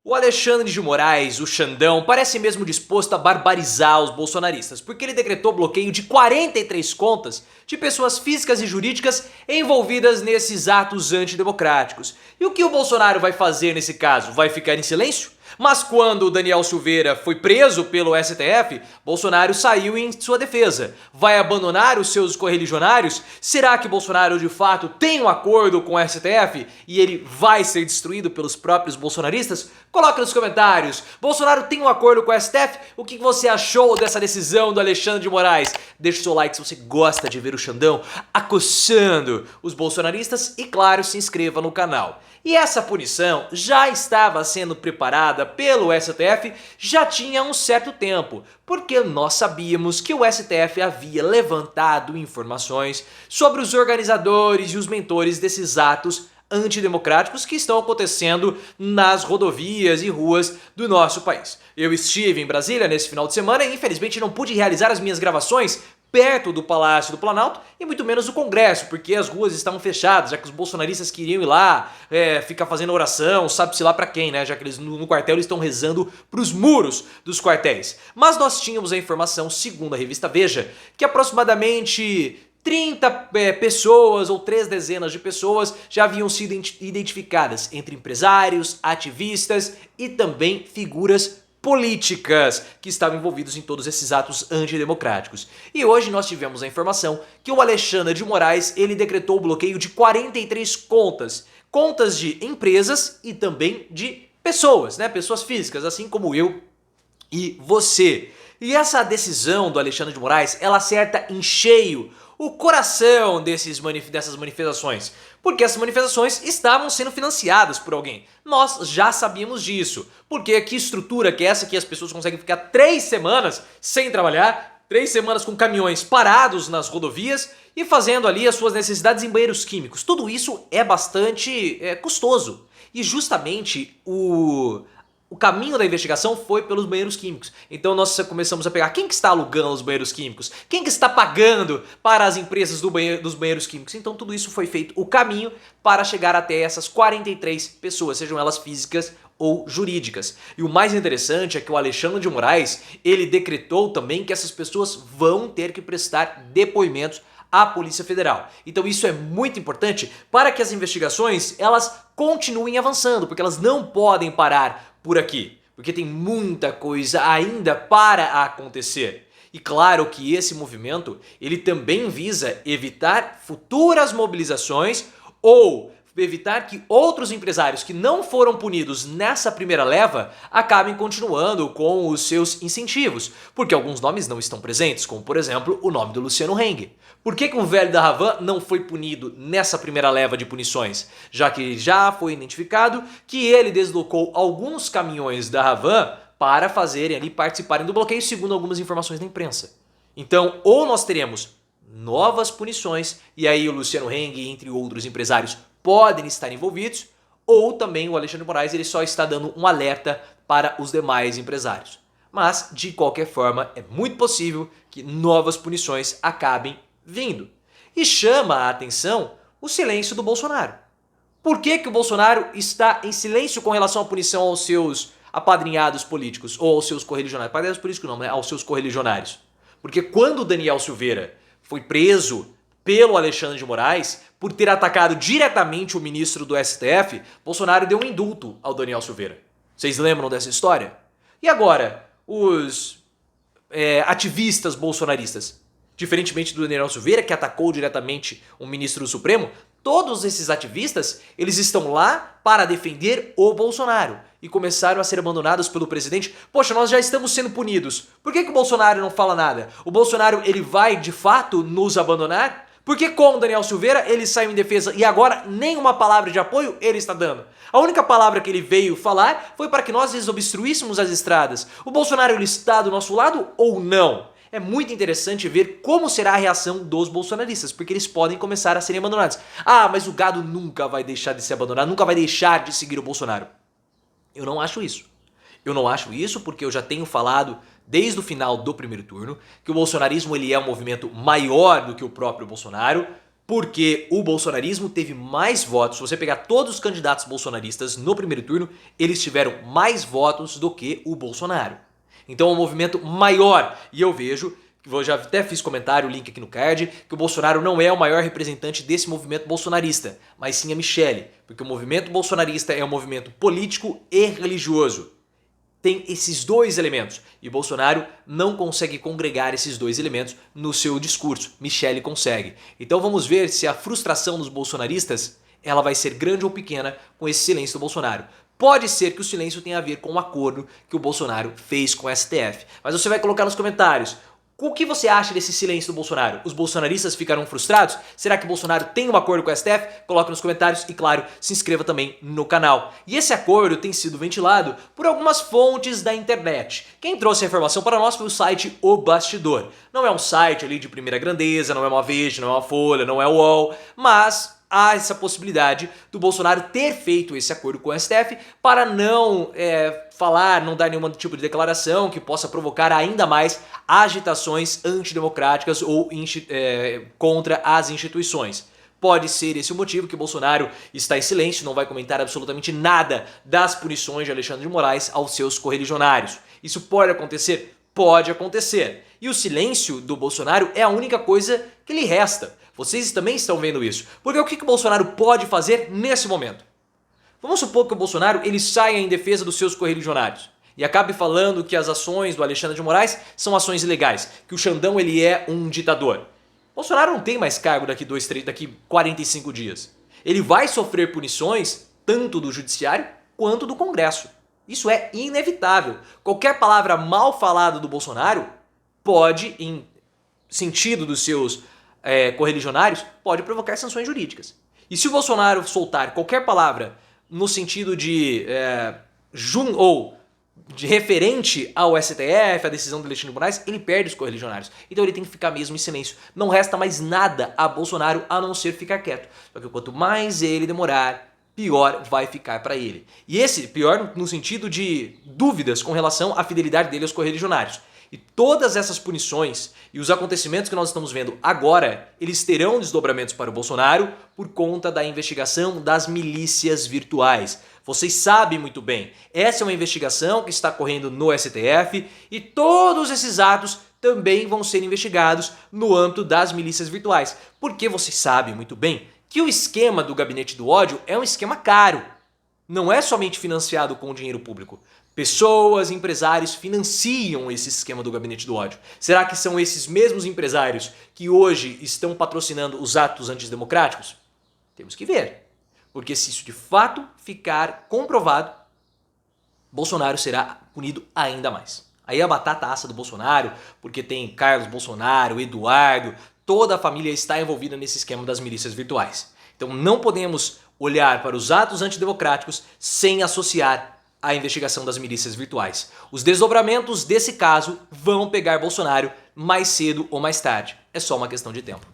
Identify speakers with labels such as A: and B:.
A: O Alexandre de Moraes, o Xandão, parece mesmo disposto a barbarizar os bolsonaristas, porque ele decretou bloqueio de 43 contas de pessoas físicas e jurídicas envolvidas nesses atos antidemocráticos. E o que o Bolsonaro vai fazer nesse caso? Vai ficar em silêncio? Mas quando o Daniel Silveira foi preso pelo STF, Bolsonaro saiu em sua defesa. Vai abandonar os seus correligionários? Será que Bolsonaro de fato tem um acordo com o STF e ele vai ser destruído pelos próprios bolsonaristas? Coloque nos comentários. Bolsonaro tem um acordo com o STF? O que você achou dessa decisão do Alexandre de Moraes? Deixe o seu like se você gosta de ver o Xandão acossando os bolsonaristas e, claro, se inscreva no canal. E essa punição já estava sendo preparada pelo STF já tinha um certo tempo, porque nós sabíamos que o STF havia levantado informações sobre os organizadores e os mentores desses atos antidemocráticos que estão acontecendo nas rodovias e ruas do nosso país. Eu estive em Brasília nesse final de semana e infelizmente não pude realizar as minhas gravações perto do Palácio do Planalto e muito menos do Congresso, porque as ruas estavam fechadas, já que os bolsonaristas queriam ir lá ficar fazendo oração, sabe-se lá pra quem, né? Já que eles no quartel eles estão rezando pros muros dos quartéis. Mas nós tínhamos a informação, segundo a revista Veja, que aproximadamente 30 pessoas ou 3 dezenas de pessoas já haviam sido identificadas entre empresários, ativistas e também figuras políticas que estavam envolvidos em todos esses atos antidemocráticos. E hoje nós tivemos a informação que o Alexandre de Moraes ele decretou o bloqueio de 43 contas de empresas e também de pessoas, né? Pessoas físicas, assim como eu e você. E essa decisão do Alexandre de Moraes, ela acerta em cheio o coração dessas manifestações, porque essas manifestações estavam sendo financiadas por alguém. Nós já sabíamos disso, porque que estrutura que é essa que as pessoas conseguem ficar 3 semanas sem trabalhar, 3 semanas com caminhões parados nas rodovias e fazendo ali as suas necessidades em banheiros químicos. Tudo isso é bastante custoso e justamente o caminho da investigação foi pelos banheiros químicos. Então nós começamos a pegar quem que está alugando os banheiros químicos, quem que está pagando para as empresas dos banheiros químicos. Então tudo isso foi feito o caminho para chegar até essas 43 pessoas, sejam elas físicas ou jurídicas. E o mais interessante é que o Alexandre de Moraes, ele decretou também que essas pessoas vão ter que prestar depoimentos à Polícia Federal. Então isso é muito importante para que as investigações elas continuem avançando, porque elas não podem parar por aqui, porque tem muita coisa ainda para acontecer. E claro que esse movimento ele também visa evitar futuras mobilizações ou evitar que outros empresários que não foram punidos nessa primeira leva acabem continuando com os seus incentivos, porque alguns nomes não estão presentes, como por exemplo o nome do Luciano Heng. Por que o velho da Havan não foi punido nessa primeira leva de punições? Já que já foi identificado que ele deslocou alguns caminhões da Havan para fazerem ali participarem do bloqueio, segundo algumas informações da imprensa. Então, ou nós teremos novas punições, e aí o Luciano Heng, entre outros empresários, podem estar envolvidos, ou também o Alexandre de Moraes ele só está dando um alerta para os demais empresários. Mas, de qualquer forma, é muito possível que novas punições acabem vindo. E chama a atenção o silêncio do Bolsonaro. Por que o Bolsonaro está em silêncio com relação à punição aos seus apadrinhados políticos, ou aos seus correligionários? Apadrinhados políticos não, né? Aos seus correligionários. Porque quando o Daniel Silveira foi preso pelo Alexandre de Moraes por ter atacado diretamente o ministro do STF, Bolsonaro deu um indulto ao Daniel Silveira. Vocês lembram dessa história? E agora, os ativistas bolsonaristas, diferentemente do Daniel Silveira, que atacou diretamente o ministro do Supremo, todos esses ativistas, eles estão lá para defender o Bolsonaro e começaram a ser abandonados pelo presidente. Poxa, nós já estamos sendo punidos. Por que o Bolsonaro não fala nada? O Bolsonaro, ele vai de fato nos abandonar? Porque com o Daniel Silveira ele saiu em defesa e agora nenhuma palavra de apoio ele está dando. A única palavra que ele veio falar foi para que nós desobstruíssemos as estradas. O Bolsonaro ele está do nosso lado ou não? É muito interessante ver como será a reação dos bolsonaristas, porque eles podem começar a serem abandonados. Ah, mas o gado nunca vai deixar de ser abandonado, nunca vai deixar de seguir o Bolsonaro. Eu não acho isso. Eu não acho isso porque eu já tenho falado desde o final do primeiro turno que o bolsonarismo ele é um movimento maior do que o próprio Bolsonaro. Porque o bolsonarismo teve mais votos. Se você pegar todos os candidatos bolsonaristas no primeiro turno, eles tiveram mais votos do que o Bolsonaro. Então é um movimento maior. E eu vejo, eu já até fiz comentário, link aqui no card, que o Bolsonaro não é o maior representante desse movimento bolsonarista, mas sim a Michelle. Porque o movimento bolsonarista é um movimento político e religioso. Tem esses dois elementos e Bolsonaro não consegue congregar esses dois elementos no seu discurso. Michelle consegue. Então vamos ver se a frustração dos bolsonaristas ela vai ser grande ou pequena com esse silêncio do Bolsonaro. Pode ser que o silêncio tenha a ver com o acordo que o Bolsonaro fez com o STF. Mas você vai colocar nos comentários. O que você acha desse silêncio do Bolsonaro? Os bolsonaristas ficaram frustrados? Será que o Bolsonaro tem um acordo com o STF? Coloque nos comentários e, claro, se inscreva também no canal. E esse acordo tem sido ventilado por algumas fontes da internet. Quem trouxe a informação para nós foi o site O Bastidor. Não é um site ali de primeira grandeza, não é uma Veja, não é uma Folha, não é o UOL, mas há essa possibilidade do Bolsonaro ter feito esse acordo com o STF para não falar, não dar nenhum tipo de declaração que possa provocar ainda mais agitações antidemocráticas ou contra as instituições. Pode ser esse o motivo que Bolsonaro está em silêncio, não vai comentar absolutamente nada das punições de Alexandre de Moraes aos seus correligionários. Isso pode acontecer? Pode acontecer. E o silêncio do Bolsonaro é a única coisa que lhe resta. Vocês também estão vendo isso. Porque o que o Bolsonaro pode fazer nesse momento? Vamos supor que o Bolsonaro ele saia em defesa dos seus correligionários e acabe falando que as ações do Alexandre de Moraes são ações ilegais, que o Xandão ele é um ditador. Bolsonaro não tem mais cargo daqui 45 dias. Ele vai sofrer punições tanto do judiciário quanto do Congresso. Isso é inevitável. Qualquer palavra mal falada do Bolsonaro pode, em sentido dos seus correligionários, pode provocar sanções jurídicas. E se o Bolsonaro soltar qualquer palavra no sentido de referente ao STF, a decisão do Alexandre de Moraes, ele perde os correligionários. Então ele tem que ficar mesmo em silêncio. Não resta mais nada a Bolsonaro a não ser ficar quieto. Só que quanto mais ele demorar, pior vai ficar para ele. E esse pior no sentido de dúvidas com relação à fidelidade dele aos correligionários. E todas essas punições e os acontecimentos que nós estamos vendo agora, eles terão desdobramentos para o Bolsonaro por conta da investigação das milícias virtuais. Vocês sabem muito bem, essa é uma investigação que está correndo no STF e todos esses atos também vão ser investigados no âmbito das milícias virtuais. Porque vocês sabem muito bem que o esquema do Gabinete do Ódio é um esquema caro. Não é somente financiado com dinheiro público. Pessoas, empresários financiam esse esquema do Gabinete do Ódio. Será que são esses mesmos empresários que hoje estão patrocinando os atos antidemocráticos? Temos que ver. Porque se isso de fato ficar comprovado, Bolsonaro será punido ainda mais. Aí a batata assa do Bolsonaro, porque tem Carlos Bolsonaro, Eduardo, toda a família está envolvida nesse esquema das milícias virtuais. Então não podemos olhar para os atos antidemocráticos sem associar a investigação das milícias virtuais. Os desdobramentos desse caso vão pegar Bolsonaro mais cedo ou mais tarde. É só uma questão de tempo.